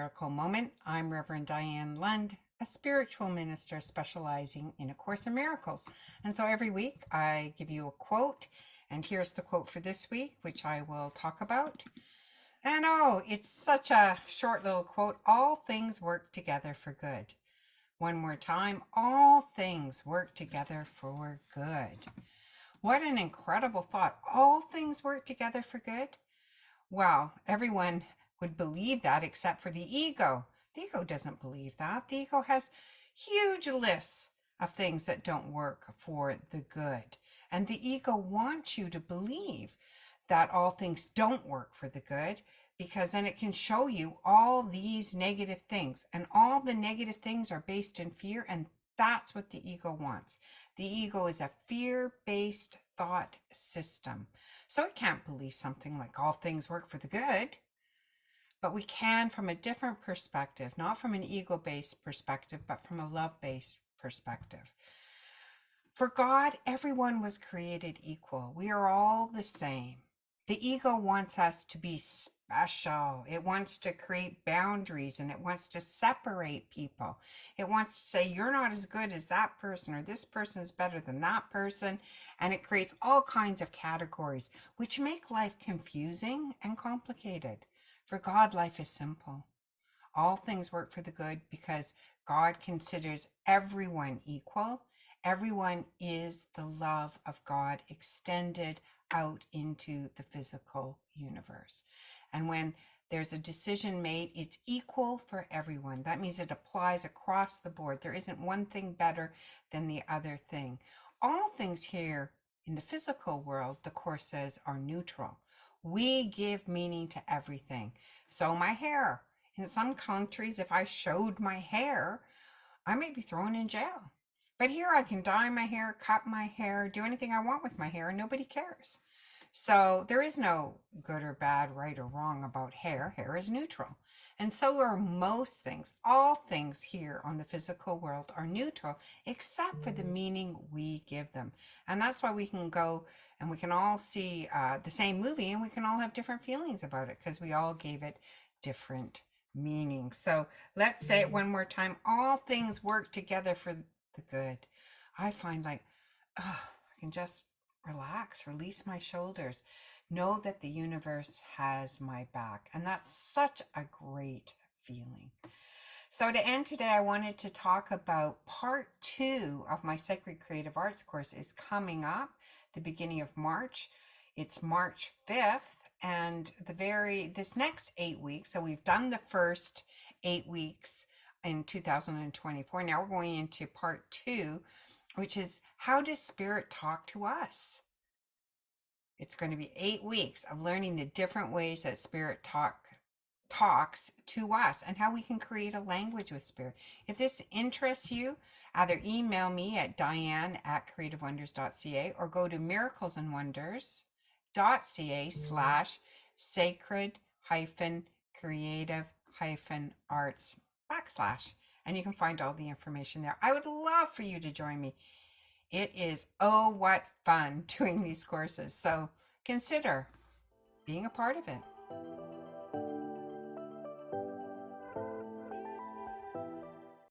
Miracle Moment. I'm Reverend Diane Lund, a spiritual minister specializing in A Course in Miracles. And so every week I give you a quote, and here's the quote for this week, which I will talk about. And it's such a short little quote. All things work together for good. One more time, all things work together for good. What an incredible thought. All things work together for good. Well, everyone would believe that except for the ego. The ego doesn't believe that. The ego has huge lists of things that don't work for the good. And the ego wants you to believe that all things don't work for the good, because then it can show you all these negative things. And all the negative things are based in fear, and that's what the ego wants. The ego is a fear-based thought system. So it can't believe something like all things work for the good. But we can from a different perspective, not from an ego-based perspective, but from a love-based perspective. For God, everyone was created equal. We are all the same. The ego wants us to be special. It wants to create boundaries, and it wants to separate people. It wants to say, you're not as good as that person, or this person is better than that person. And it creates all kinds of categories, which make life confusing and complicated. For God, life is simple. All things work for the good because God considers everyone equal. Everyone is the love of God extended out into the physical universe. And when there's a decision made, it's equal for everyone. That means it applies across the board. There isn't one thing better than the other thing. All things here in the physical world, the Course says, are neutral. We give meaning to everything. So my hair. In some countries, if I showed my hair, I may be thrown in jail. But here I can dye my hair, cut my hair, do anything I want with my hair, and nobody cares. So there is no good or bad, right or wrong about hair. Hair is neutral. And so are most things. All things here on the physical world are neutral, except for the meaning we give them. And that's why we can go and we can all see the same movie, and we can all have different feelings about it because we all gave it different meanings. So let's say it one more time. All things work together for the good. I find I can just relax, release my shoulders, know that the universe has my back. And that's such a great feeling. So to end today, I wanted to talk about part 2 of my Sacred Creative Arts course is coming up the beginning of March. It's March 5th, and this next 8 weeks, so we've done the first 8 weeks in 2024. Now we're going into part 2, which is how does Spirit talk to us? It's going to be 8 weeks of learning the different ways that Spirit talks to us and how we can create a language with Spirit. If this interests you, either email me at diane@creativewonders.ca or go to miraclesandwonders.ca/sacred-creative-arts/ and you can find all the information there. I would love for you to join me. It is, oh, what fun doing these courses. So consider being a part of it.